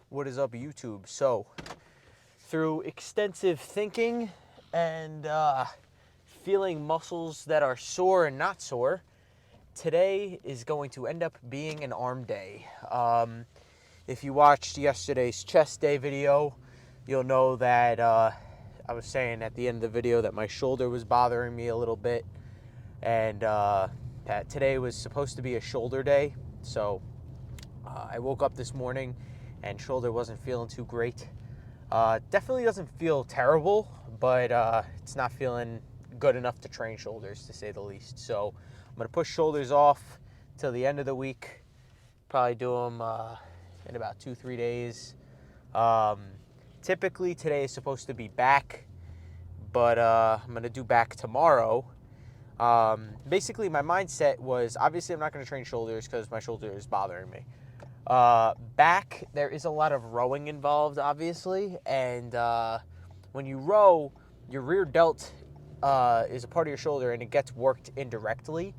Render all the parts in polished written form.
What is up, YouTube? So, through extensive thinking and feeling muscles that are sore and not sore, today is going to end up being an arm day. If you watched yesterday's chest day video, you'll know that I was saying at the end of the video that my shoulder was bothering me a little bit, and that today was supposed to be a shoulder day. So I woke up this morning and shoulder wasn't feeling too great. Definitely doesn't feel terrible, but it's not feeling good enough to train shoulders, to say the least. So I'm going to push shoulders off till the end of the week. Probably do them in about 2-3 days. Typically today is supposed to be back, but I'm going to do back tomorrow. Basically, my mindset was, obviously I'm not going to train shoulders because my shoulder is bothering me. Back, there is a lot of rowing involved, obviously, and when you row, your rear delt is a part of your shoulder, and it gets worked indirectly.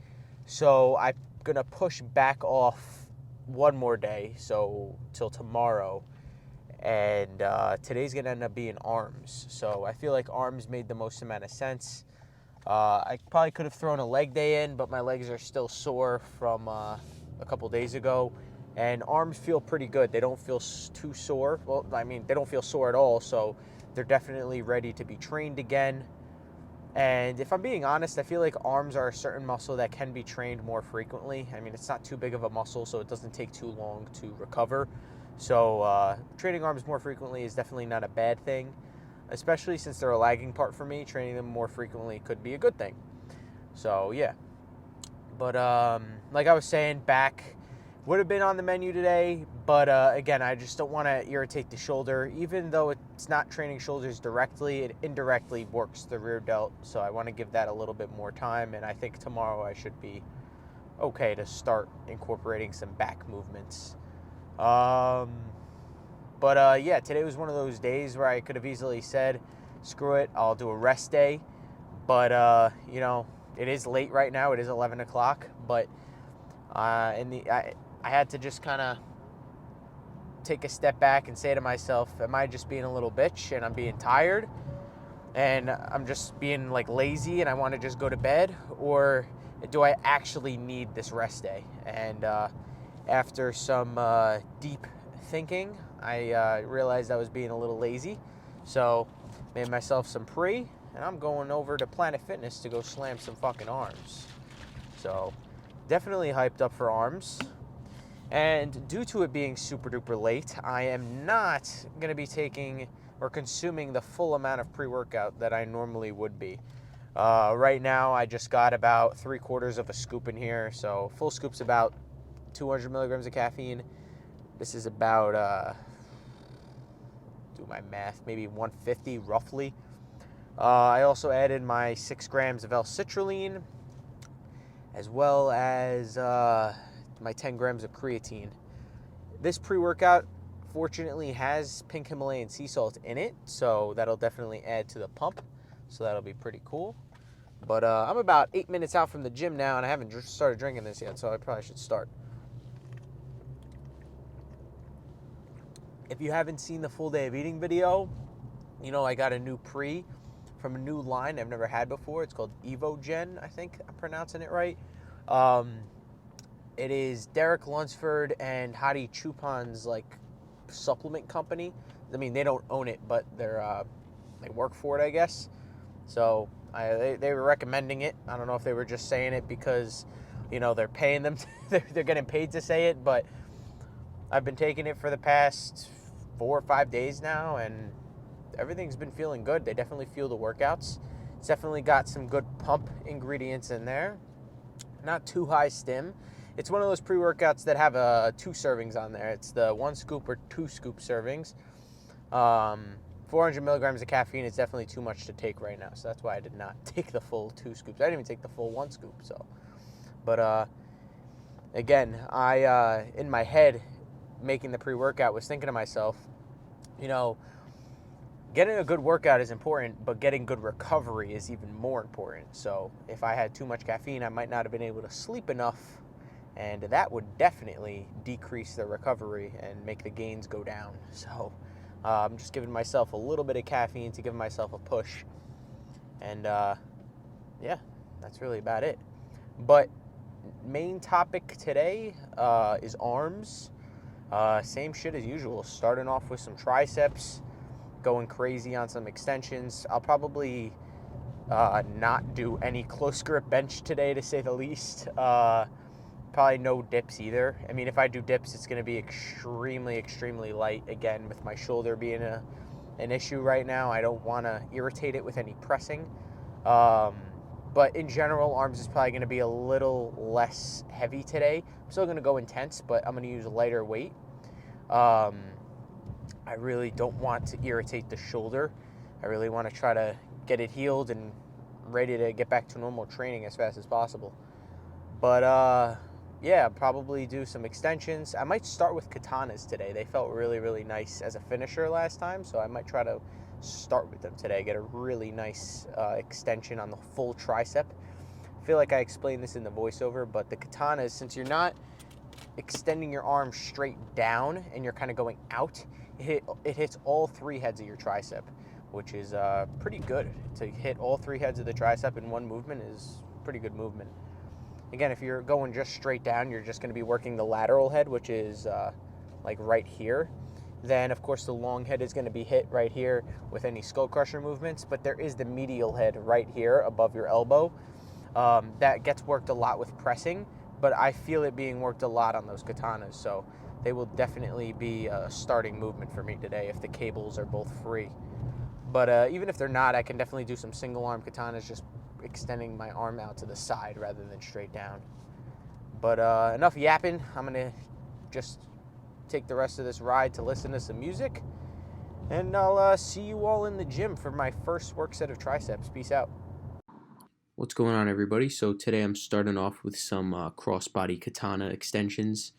So I'm gonna push back off one more day, so till tomorrow, and today's gonna end up being arms. So I feel like arms made the most amount of sense. I probably could have thrown a leg day in, but my legs are still sore from a couple days ago. And arms feel pretty good. They don't feel too sore. Well, I mean, they don't feel sore at all, so they're definitely ready to be trained again. And if I'm being honest, I feel like arms are a certain muscle that can be trained more frequently. I mean, it's not too big of a muscle, so it doesn't take too long to recover. So training arms more frequently is definitely not a bad thing, especially since they're a lagging part for me. Training them more frequently could be a good thing. So, yeah. But like I was saying, back would have been on the menu today, but again, I just don't want to irritate the shoulder. Even though it's not training shoulders directly, it indirectly works the rear delt, so I want to give that a little bit more time, and I think tomorrow I should be okay to start incorporating some back movements. But yeah, today was one of those days where I could have easily said, screw it, I'll do a rest day, but you know, it is late right now. It is 11 o'clock, but I had to just kind of take a step back and say to myself, am I just being a little bitch and I'm being tired and I'm just being like lazy and I want to just go to bed, or do I actually need this rest day? And after some deep thinking, I realized I was being a little lazy, so made myself some pre, and I'm going over to Planet Fitness to go slam some fucking arms. So definitely hyped up for arms. And due to it being super duper late, I am not going to be taking or consuming the full amount of pre-workout that I normally would be. Right now, I just got about 3/4 of a scoop in here. So full scoop's about 200 milligrams of caffeine. This is about, do my math, maybe 150 roughly. I also added my 6 grams of L-citrulline, as well as my 10 grams of creatine. This pre-workout fortunately has pink Himalayan sea salt in it, so that'll definitely add to the pump, so that'll be pretty cool. But I'm about 8 minutes out from the gym now, and I haven't started drinking this yet, so I probably should start. If you haven't seen the full day of eating video, you know I got a new pre from a new line I've never had before. It's called EvoGen, I think I'm pronouncing it right. It is Derek Lunsford and Hadi Choopan's like supplement company. I mean, they don't own it, but they work for it, I guess. So they were recommending it. I don't know if they were just saying it because, you know, they're paying them. They're getting paid to say it, but I've been taking it for the past 4 or 5 days now, and everything's been feeling good. They definitely feel the workouts. It's definitely got some good pump ingredients in there. Not too high stim. It's one of those pre-workouts that have 2 servings on there. It's the 1 scoop or 2 scoop servings. 400 milligrams of caffeine is definitely too much to take right now, so that's why I did not take the full 2 scoops. I didn't even take the full 1 scoop. So, but again, I in my head, making the pre-workout, was thinking to myself, you know, getting a good workout is important, but getting good recovery is even more important. So if I had too much caffeine, I might not have been able to sleep enough, and that would definitely decrease the recovery and make the gains go down. So I'm just giving myself a little bit of caffeine to give myself a push, and yeah, that's really about it. But main topic today is arms. Same shit as usual. Starting off with some triceps, going crazy on some extensions. I'll probably not do any close grip bench today, to say the least. Probably no dips either. I mean, if I do dips, it's going to be extremely light. Again, with my shoulder being an issue right now, I don't want to irritate it with any pressing. But in general, arms is probably going to be a little less heavy today. I'm still going to go intense, but I'm going to use a lighter weight. I really don't want to irritate the shoulder. I really want to try to get it healed and ready to get back to normal training as fast as possible. But yeah, probably do some extensions. I might start with katanas today. They felt really nice as a finisher last time, so I might try to start with them today. Get a really nice extension on the full tricep. I feel like I explained this in the voiceover, but the katanas, since you're not extending your arm straight down and you're kind of going out, it hits all three heads of your tricep, which is pretty good. To hit all three heads of the tricep in one movement is pretty good movement. Again, if you're going just straight down, you're just going to be working the lateral head, which is like right here. Then, of course, the long head is going to be hit right here with any skull crusher movements, but there is the medial head right here above your elbow. That gets worked a lot with pressing, but I feel it being worked a lot on those katanas, so they will definitely be a starting movement for me today if the cables are both free. But even if they're not, I can definitely do some single arm katanas, just extending my arm out to the side rather than straight down. But enough yapping. I'm going to just take the rest of this ride to listen to some music, and I'll see you all in the gym for my first work set of triceps. Peace out. What's going on, everybody? So today I'm starting off with some crossbody katana extensions.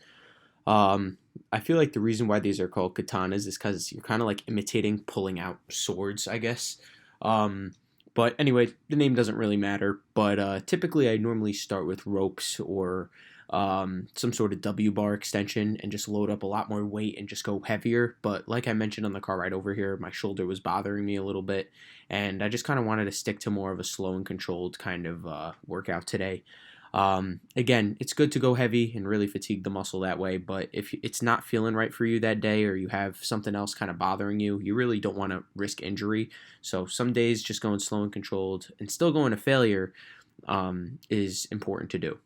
I feel like the reason why these are called katanas is because you're kind of like imitating pulling out swords, I guess. But anyway, the name doesn't really matter. But typically I normally start with ropes or some sort of W bar extension and just load up a lot more weight and just go heavier. But like I mentioned on the car ride over here, my shoulder was bothering me a little bit, and I just kind of wanted to stick to more of a slow and controlled kind of workout today. Again, it's good to go heavy and really fatigue the muscle that way, but if it's not feeling right for you that day or you have something else kind of bothering you, you really don't want to risk injury. So some days just going slow and controlled and still going to failure is important to do.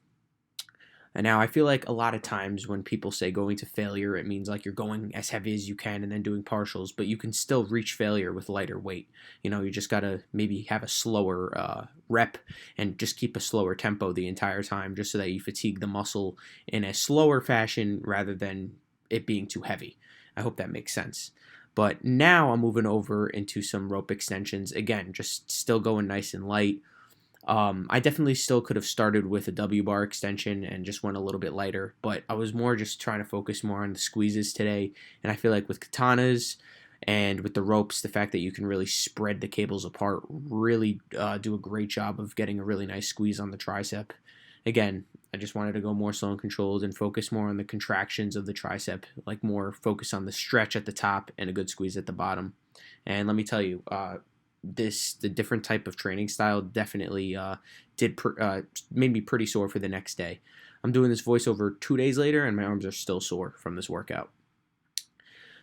And now I feel like a lot of times when people say going to failure, it means like you're going as heavy as you can and then doing partials, but you can still reach failure with lighter weight. You just got to maybe have a slower rep and just keep a slower tempo the entire time just so that you fatigue the muscle in a slower fashion rather than it being too heavy. I hope that makes sense. But now I'm moving over into some rope extensions. Again, just still going nice and light. I definitely still could have started with a W bar extension and just went a little bit lighter, but I was more just trying to focus more on the squeezes today. And I feel like with katanas and with the ropes, the fact that you can really spread the cables apart really do a great job of getting a really nice squeeze on the tricep. Again, I just wanted to go more slow and controlled and focus more on the contractions of the tricep, like more focus on the stretch at the top and a good squeeze at the bottom. And let me tell you, the different type of training style definitely made me pretty sore for the next day. I'm doing this voiceover 2 days later, and my arms are still sore from this workout.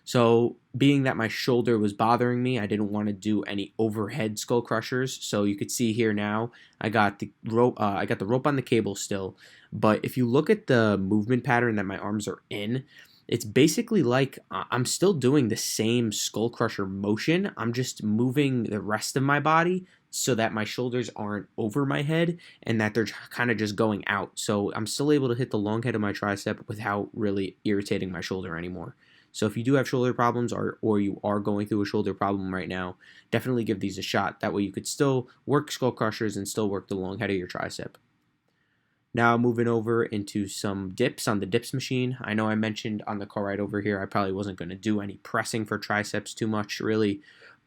So, being that my shoulder was bothering me, I didn't want to do any overhead skull crushers. So you could see here now, I got the rope. I got the rope on the cable still, but if you look at the movement pattern that my arms are in, it's basically like I'm still doing the same skull crusher motion. I'm just moving the rest of my body so that my shoulders aren't over my head and that they're kind of just going out. So I'm still able to hit the long head of my tricep without really irritating my shoulder anymore. So if you do have shoulder problems or you are going through a shoulder problem right now, definitely give these a shot. That way you could still work skull crushers and still work the long head of your tricep. Now moving over into some dips on the dips machine. I know I mentioned on the car ride over here I probably wasn't going to do any pressing for triceps too much really,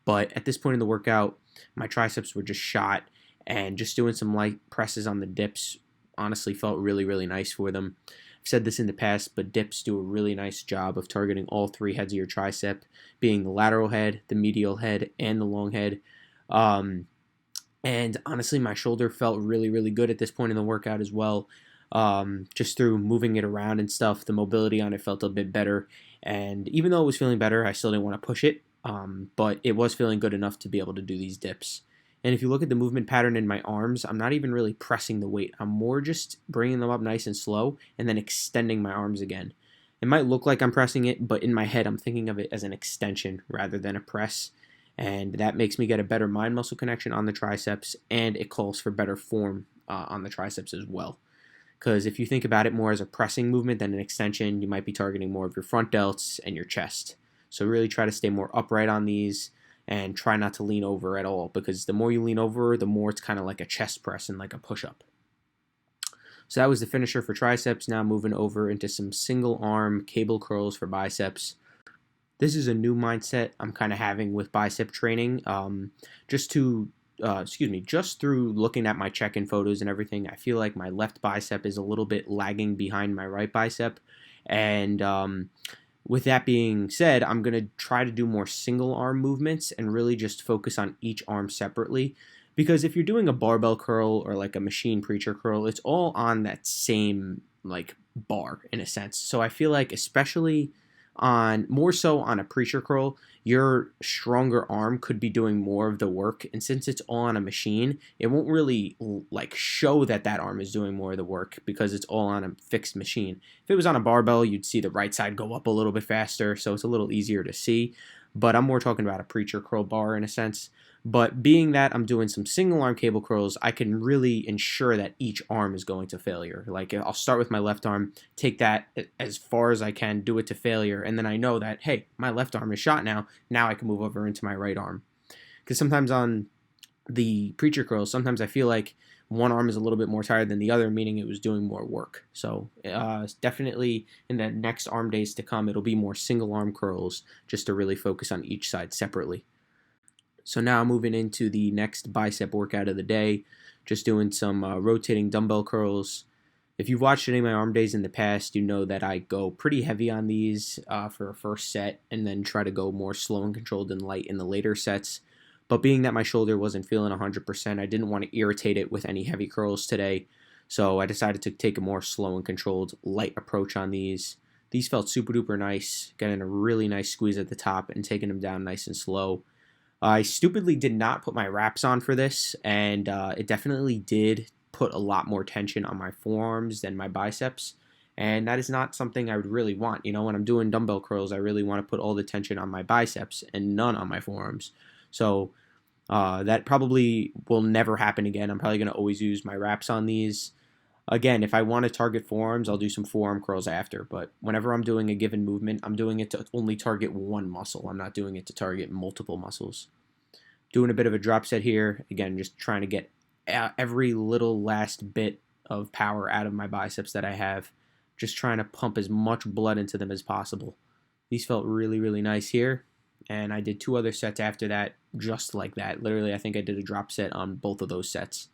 but at this point in the workout, my triceps were just shot, and just doing some light presses on the dips honestly felt really nice for them. I've said this in the past, but dips do a really nice job of targeting all three heads of your tricep, being the lateral head, the medial head, and the long head. Um, and honestly, my shoulder felt really, really good at this point in the workout as well. Just through moving it around and stuff, the mobility on it felt a bit better. And even though it was feeling better, I still didn't want to push it. But it was feeling good enough to be able to do these dips. And if you look at the movement pattern in my arms, I'm not even really pressing the weight. I'm more just bringing them up nice and slow and then extending my arms again. It might look like I'm pressing it, but in my head, I'm thinking of it as an extension rather than a press. And that makes me get a better mind muscle connection on the triceps, and it calls for better form on the triceps as well. Because if you think about it more as a pressing movement than an extension, you might be targeting more of your front delts and your chest. So really try to stay more upright on these and try not to lean over at all, because the more you lean over, the more it's kind of like a chest press and like a push-up. So that was the finisher for triceps. Now moving over into some single arm cable curls for biceps. This is a new mindset I'm kind of having with bicep training. Just through looking at my check-in photos and everything, I feel like my left bicep is a little bit lagging behind my right bicep. And with that being said, I'm going to try to do more single arm movements and really just focus on each arm separately. Because if you're doing a barbell curl or like a machine preacher curl, it's all on that same like bar in a sense. So I feel like especially more so on a preacher curl, your stronger arm could be doing more of the work, and since it's all on a machine, it won't really like show that arm is doing more of the work because it's all on a fixed machine. If it was on a barbell, you'd see the right side go up a little bit faster, so it's a little easier to see, but I'm more talking about a preacher curl bar in a sense. But being that I'm doing some single arm cable curls, I can really ensure that each arm is going to failure. Like I'll start with my left arm, take that as far as I can, do it to failure, and then I know that, hey, my left arm is shot now. Now I can move over into my right arm. Because sometimes on the preacher curls, sometimes I feel like one arm is a little bit more tired than the other, meaning it was doing more work. So definitely in the next arm days to come, it'll be more single arm curls just to really focus on each side separately. So now moving into the next bicep workout of the day, just doing some rotating dumbbell curls. If you've watched any of my arm days in the past, you know that I go pretty heavy on these for a first set and then try to go more slow and controlled and light in the later sets. But being that my shoulder wasn't feeling 100%, I didn't want to irritate it with any heavy curls today. So I decided to take a more slow and controlled light approach on these. These felt super duper nice, getting a really nice squeeze at the top and taking them down nice and slow. I stupidly did not put my wraps on for this, and it definitely did put a lot more tension on my forearms than my biceps, and that is not something I would really want. You know, when I'm doing dumbbell curls, I really want to put all the tension on my biceps and none on my forearms. So that probably will never happen again. I'm probably going to always use my wraps on these. Again, if I want to target forearms, I'll do some forearm curls after, but whenever I'm doing a given movement, I'm doing it to only target one muscle. I'm not doing it to target multiple muscles. Doing a bit of a drop set here. Again, just trying to get every little last bit of power out of my biceps that I have. Just trying to pump as much blood into them as possible. These felt really, really nice here. And I did 2 other sets after that, just like that. Literally, I think I did a drop set on both of those sets.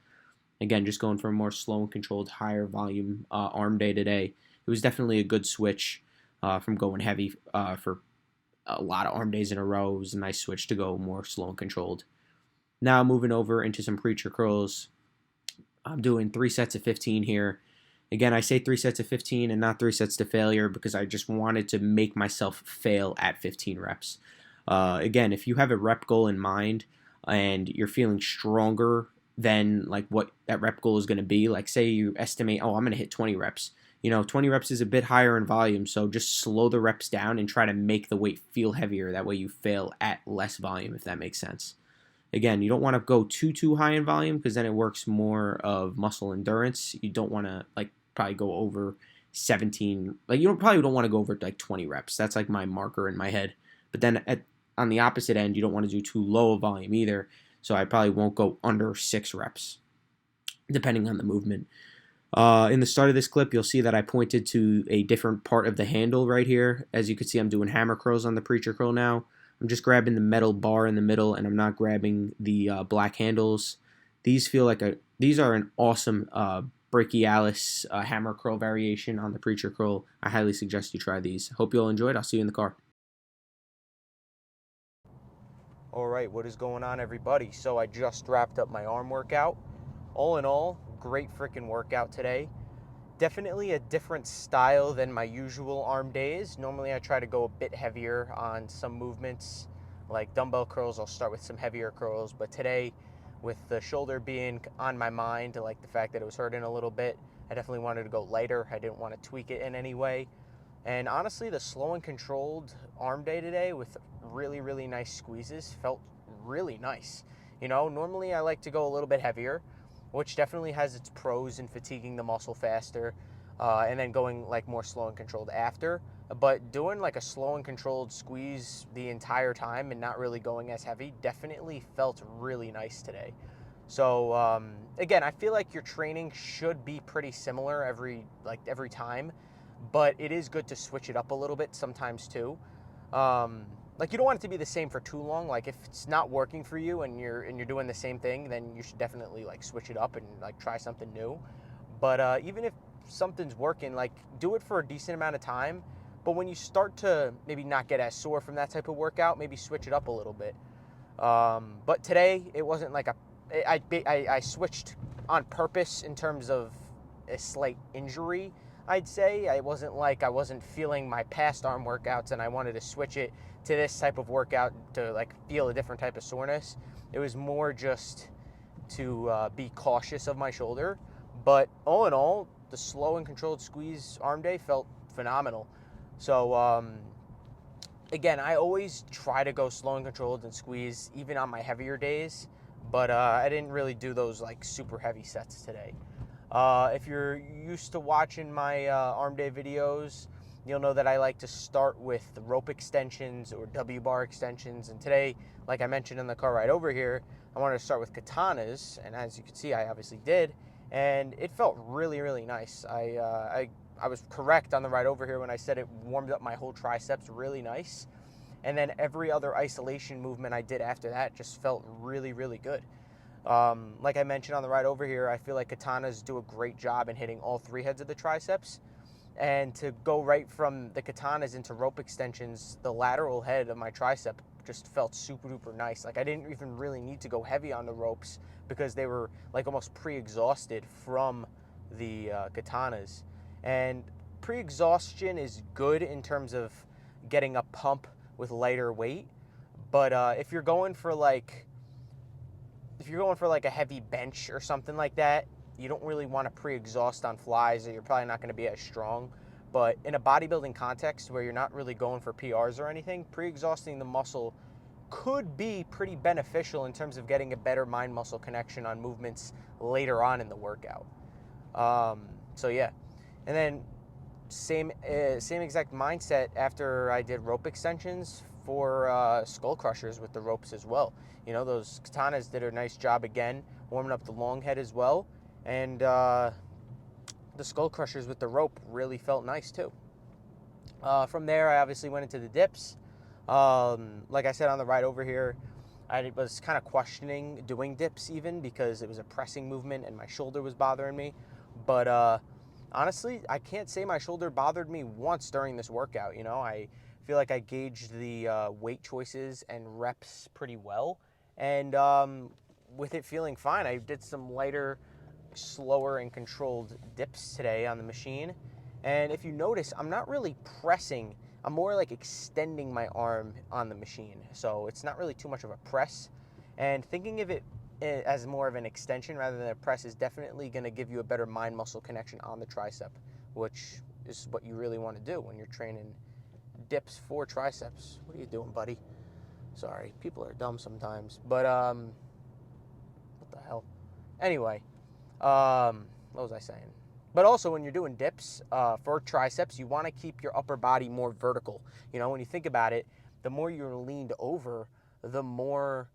Again, just going for a more slow and controlled, higher volume arm day today. It was definitely a good switch from going heavy for a lot of arm days in a row. It was a nice switch to go more slow and controlled. Now moving over into some preacher curls. I'm doing 3 sets of 15 here. Again, I say 3 sets of 15 and not 3 sets to failure because I just wanted to make myself fail at 15 reps. Again, if you have a rep goal in mind and you're feeling stronger than like what that rep goal is going to be, like say you estimate, oh, I'm going to hit 20 reps. 20 reps is a bit higher in volume, so just slow the reps down and try to make the weight feel heavier. That way you fail at less volume, if that makes sense. Again, you don't want to go too high in volume because then it works more of muscle endurance. You don't want to probably go over 17. You probably don't want to go over 20 reps. That's like my marker in my head. But then on the opposite end, you don't want to do too low a volume either. So I probably won't go under 6 reps, depending on the movement. In the start of this clip, you'll see that I pointed to a different part of the handle right here. As you can see, I'm doing hammer curls on the preacher curl now. I'm just grabbing the metal bar in the middle, and I'm not grabbing the black handles. These are an awesome brachialis hammer curl variation on the preacher curl. I highly suggest you try these. Hope you all enjoyed. I'll see you in the car. All right, what is going on, everybody? So I just wrapped up my arm workout. All in all, great freaking workout today. Definitely a different style than my usual arm days. Normally I try to go a bit heavier on some movements, like dumbbell curls. I'll start with some heavier curls, but today, with the shoulder being on my mind, like the fact that it was hurting a little bit, I definitely wanted to go lighter. I didn't want to tweak it in any way. And honestly, the slow and controlled arm day today with really, really nice squeezes felt really nice. Normally I like to go a little bit heavier, which definitely has its pros in fatiguing the muscle faster, and then going like more slow and controlled after. But doing like a slow and controlled squeeze the entire time and not really going as heavy definitely felt really nice today. So again, I feel like your training should be pretty similar every time, but it is good to switch it up a little bit sometimes too. Like, you don't want it to be the same for too long. Like, if it's not working for you and you're doing the same thing, then you should definitely like switch it up and like try something new. But even if something's working, like, do it for a decent amount of time. But when you start to maybe not get as sore from that type of workout, maybe switch it up a little bit. But today it wasn't like I switched on purpose in terms of a slight injury. I'd say I wasn't feeling my past arm workouts and I wanted to switch it to this type of workout to like feel a different type of soreness. It was more just to be cautious of my shoulder. But all in all, the slow and controlled squeeze arm day felt phenomenal. So again, I always try to go slow and controlled and squeeze even on my heavier days, but I didn't really do those like super heavy sets today. If you're used to watching my arm day videos, you'll know that I like to start with the rope extensions or W-bar extensions. And today, like I mentioned in the car ride over here, I wanted to start with katanas. And as you can see, I obviously did. And it felt really, really nice. I was correct on the ride over here when I said it warmed up my whole triceps really nice. And then every other isolation movement I did after that just felt really, really good. Like I mentioned on the ride over here, I feel like katanas do a great job in hitting all three heads of the triceps. And to go right from the katanas into rope extensions, the lateral head of my tricep just felt super duper nice. Like, I didn't even really need to go heavy on the ropes because they were like almost pre-exhausted from the katanas. And pre-exhaustion is good in terms of getting a pump with lighter weight. But if you're going for like a heavy bench or something like that, you don't really want to pre-exhaust on flies, or you're probably not going to be as strong. But in a bodybuilding context where you're not really going for PRs or anything, pre-exhausting the muscle could be pretty beneficial in terms of getting a better mind-muscle connection on movements later on in the workout. So yeah, and then same exact mindset after I did rope extensions for skull crushers with the ropes as well. Those katanas did a nice job again, warming up the long head as well. And the skull crushers with the rope really felt nice too. From there, I obviously went into the dips. Like I said on the ride over here, I was kind of questioning doing dips even because it was a pressing movement and my shoulder was bothering me. But honestly, I can't say my shoulder bothered me once during this workout. I feel like I gauged the weight choices and reps pretty well. And with it feeling fine, I did some lighter, slower, and controlled dips today on the machine. And if you notice, I'm not really pressing. I'm more like extending my arm on the machine. So it's not really too much of a press. And thinking of it as more of an extension rather than a press is definitely going to give you a better mind-muscle connection on the tricep, which is what you really want to do when you're training dips for triceps. What are you doing, buddy? Sorry, people are dumb sometimes. But what the hell? Anyway, what was I saying? But also, when you're doing dips for triceps, you want to keep your upper body more vertical. When you think about it, the more you're leaned over, the more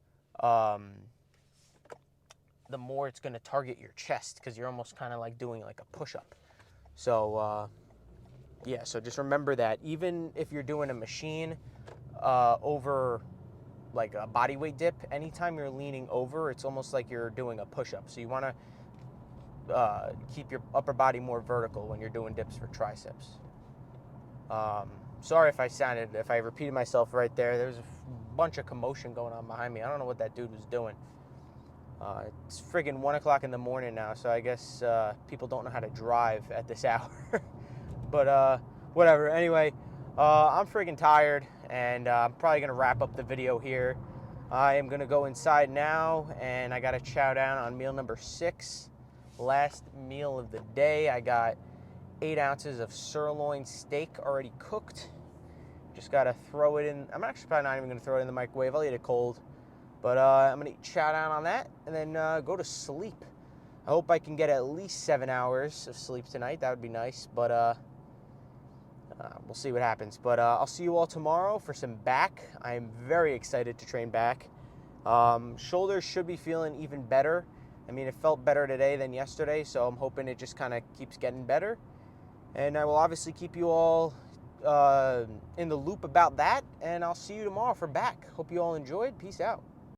it's going to target your chest, because you're almost kind of like doing like a push-up. So yeah, so just remember that even if you're doing a machine over like a body weight dip, anytime you're leaning over, it's almost like you're doing a push-up. So you want to keep your upper body more vertical when you're doing dips for triceps. Sorry if I repeated myself right there. There was a bunch of commotion going on behind me. I don't know what that dude was doing. It's friggin' 1 o'clock in the morning now, so I guess people don't know how to drive at this hour. But whatever. Anyway, I'm friggin' tired, and I'm probably gonna wrap up the video here. I am gonna go inside now, and I gotta chow down on meal number 6. Last meal of the day. I got 8 ounces of sirloin steak already cooked. Just gotta throw it in. I'm actually probably not even gonna throw it in the microwave. I'll eat it cold. But I'm gonna chow down on that and then go to sleep. I hope I can get at least 7 hours of sleep tonight. That would be nice. But we'll see what happens. But I'll see you all tomorrow for some back. I am very excited to train back. Shoulders should be feeling even better. I mean, it felt better today than yesterday, so I'm hoping it just kind of keeps getting better. And I will obviously keep you all in the loop about that, and I'll see you tomorrow for back. Hope you all enjoyed. Peace out.